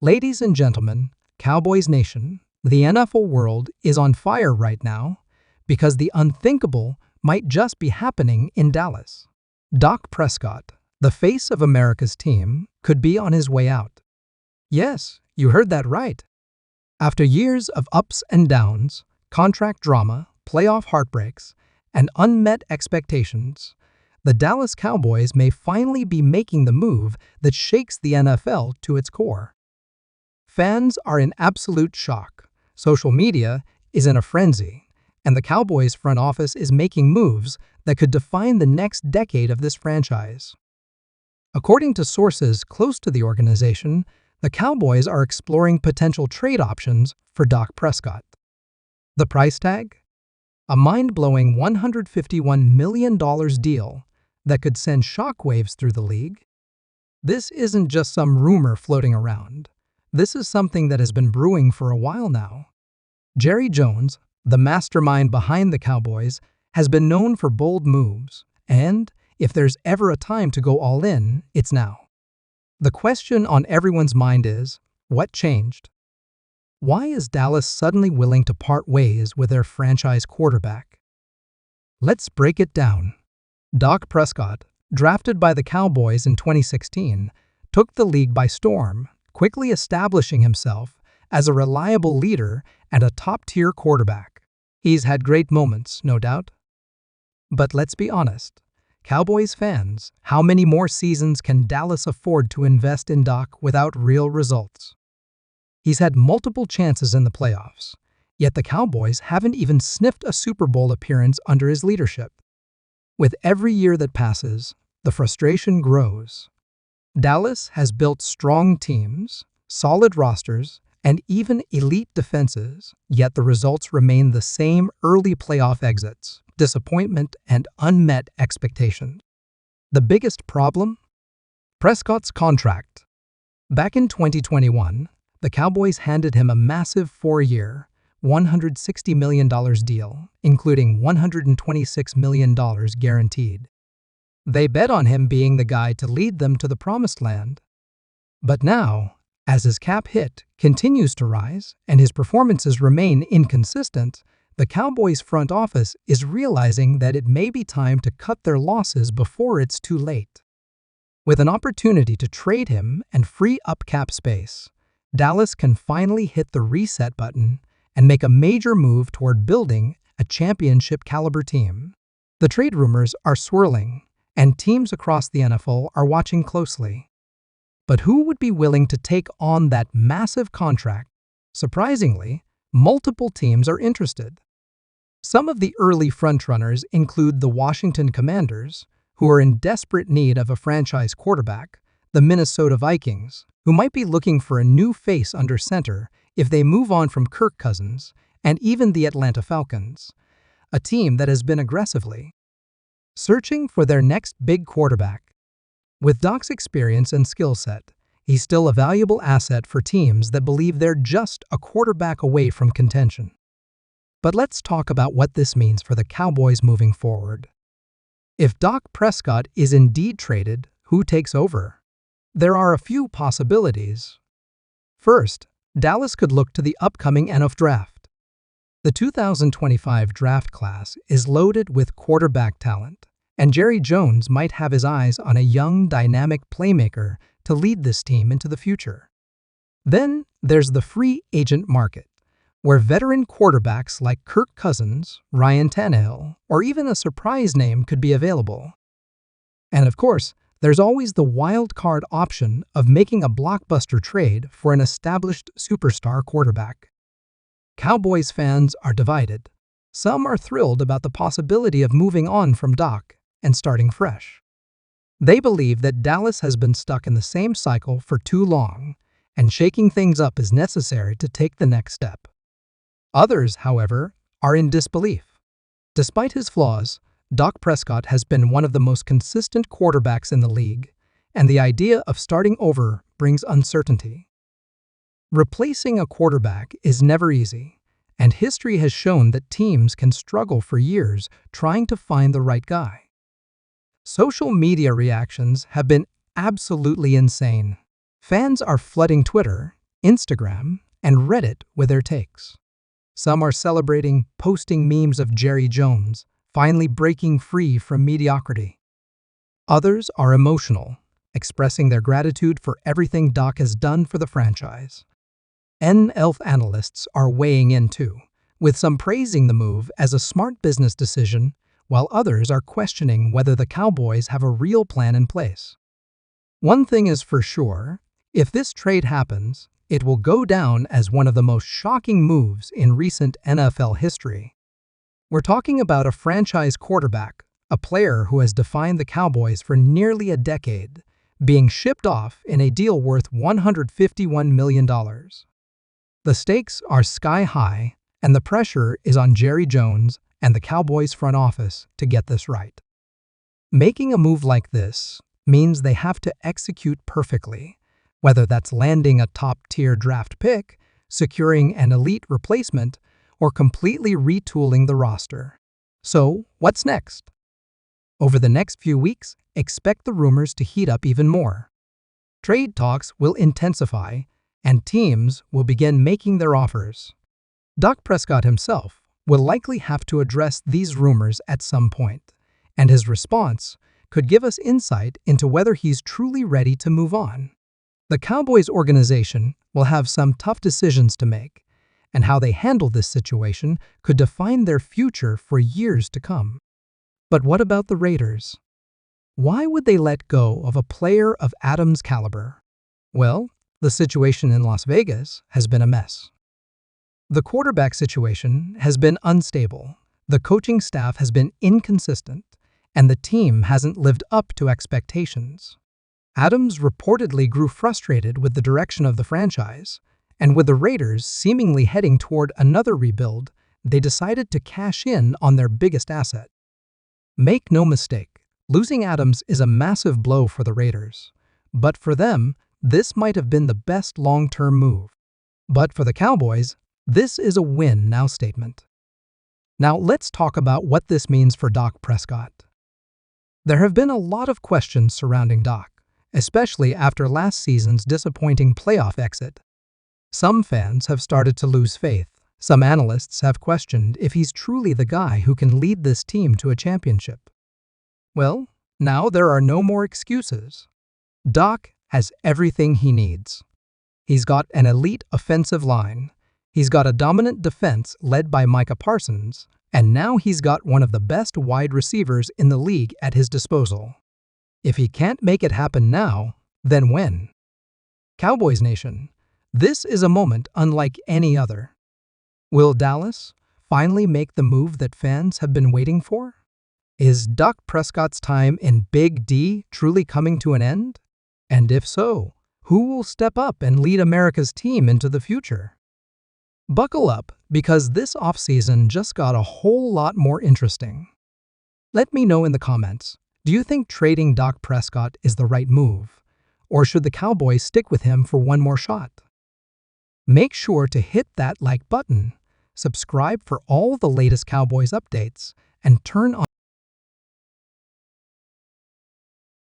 Ladies and gentlemen, Cowboys Nation, the NFL world is on fire right now because the unthinkable might just be happening in Dallas. Dak Prescott, the face of America's team, could be on his way out. Yes, you heard that right. After years of ups and downs, contract drama, playoff heartbreaks, and unmet expectations, the Dallas Cowboys may finally be making the move that shakes the NFL to its core. Fans are in absolute shock, social media is in a frenzy, and the Cowboys front office is making moves that could define the next decade of this franchise. According to sources close to the organization, the Cowboys are exploring potential trade options for Dak Prescott. The price tag? A mind-blowing $151 million deal that could send shockwaves through the league. This isn't just some rumor floating around. This is something that has been brewing for a while now. Jerry Jones, the mastermind behind the Cowboys, has been known for bold moves, and if there's ever a time to go all in, it's now. The question on everyone's mind is, what changed? Why is Dallas suddenly willing to part ways with their franchise quarterback? Let's break it down. Dak Prescott, drafted by the Cowboys in 2016, took the league by storm, quickly establishing himself as a reliable leader and a top-tier quarterback. He's had great moments, no doubt. But let's be honest. Cowboys fans, how many more seasons can Dallas afford to invest in Dak without real results? He's had multiple chances in the playoffs, yet the Cowboys haven't even sniffed a Super Bowl appearance under his leadership. With every year that passes, the frustration grows. Dallas has built strong teams, solid rosters, and even elite defenses, yet the results remain the same: early playoff exits, disappointment, and unmet expectations. The biggest problem? Prescott's contract. Back in 2021, the Cowboys handed him a massive 4-year, $160 million deal, including $126 million guaranteed. They bet on him being the guy to lead them to the promised land. But now, as his cap hit continues to rise and his performances remain inconsistent, the Cowboys front office is realizing that it may be time to cut their losses before it's too late. With an opportunity to trade him and free up cap space, Dallas can finally hit the reset button and make a major move toward building a championship-caliber team. The trade rumors are swirling, and teams across the NFL are watching closely. But who would be willing to take on that massive contract? Surprisingly, multiple teams are interested. Some of the early frontrunners include the Washington Commanders, who are in desperate need of a franchise quarterback, the Minnesota Vikings, who might be looking for a new face under center if they move on from Kirk Cousins, and even the Atlanta Falcons, a team that has been aggressively searching for their next big quarterback. With Dak's experience and skill set, he's still a valuable asset for teams that believe they're just a quarterback away from contention. But let's talk about what this means for the Cowboys moving forward. If Dak Prescott is indeed traded, who takes over? There are a few possibilities. First, Dallas could look to the upcoming NFL draft. The 2025 draft class is loaded with quarterback talent, and Jerry Jones might have his eyes on a young, dynamic playmaker to lead this team into the future. Then there's the free agent market, where veteran quarterbacks like Kirk Cousins, Ryan Tannehill, or even a surprise name could be available. And of course, there's always the wild card option of making a blockbuster trade for an established superstar quarterback. Cowboys fans are divided. Some are thrilled about the possibility of moving on from Dak and starting fresh. They believe that Dallas has been stuck in the same cycle for too long, and shaking things up is necessary to take the next step. Others, however, are in disbelief. Despite his flaws, Dak Prescott has been one of the most consistent quarterbacks in the league, and the idea of starting over brings uncertainty. Replacing a quarterback is never easy, and history has shown that teams can struggle for years trying to find the right guy. Social media reactions have been absolutely insane. Fans are flooding Twitter, Instagram, and Reddit with their takes. Some are celebrating, posting memes of Jerry Jones, finally breaking free from mediocrity. Others are emotional, expressing their gratitude for everything Dak has done for the franchise. NFL analysts are weighing in too, with some praising the move as a smart business decision, while others are questioning whether the Cowboys have a real plan in place. One thing is for sure, if this trade happens, it will go down as one of the most shocking moves in recent NFL history. We're talking about a franchise quarterback, a player who has defined the Cowboys for nearly a decade, being shipped off in a deal worth $151 million. The stakes are sky high, and the pressure is on Jerry Jones and the Cowboys front office to get this right. Making a move like this means they have to execute perfectly, whether that's landing a top-tier draft pick, securing an elite replacement, or completely retooling the roster. So, what's next? Over the next few weeks, expect the rumors to heat up even more. Trade talks will intensify, and teams will begin making their offers. Dak Prescott himself will likely have to address these rumors at some point, and his response could give us insight into whether he's truly ready to move on. The Cowboys organization will have some tough decisions to make, and how they handle this situation could define their future for years to come. But what about the Raiders? Why would they let go of a player of Adams' caliber? Well, the situation in Las Vegas has been a mess. The quarterback situation has been unstable, the coaching staff has been inconsistent, and the team hasn't lived up to expectations. Adams reportedly grew frustrated with the direction of the franchise, and with the Raiders seemingly heading toward another rebuild, they decided to cash in on their biggest asset. Make no mistake, losing Adams is a massive blow for the Raiders, but for them, this might have been the best long-term move. But for the Cowboys, this is a win-now statement. Now let's talk about what this means for Dak Prescott. There have been a lot of questions surrounding Dak, especially after last season's disappointing playoff exit. Some fans have started to lose faith. Some analysts have questioned if he's truly the guy who can lead this team to a championship. Well, now there are no more excuses. Dak has everything he needs. He's got an elite offensive line, he's got a dominant defense led by Micah Parsons, and now he's got one of the best wide receivers in the league at his disposal. If he can't make it happen now, then when? Cowboys Nation, this is a moment unlike any other. Will Dallas finally make the move that fans have been waiting for? Is Dak Prescott's time in Big D truly coming to an end? And if so, who will step up and lead America's team into the future? Buckle up, because this offseason just got a whole lot more interesting. Let me know in the comments. Do you think trading Dak Prescott is the right move, or should the Cowboys stick with him for one more shot? Make sure to hit that like button, subscribe for all the latest Cowboys updates, and turn on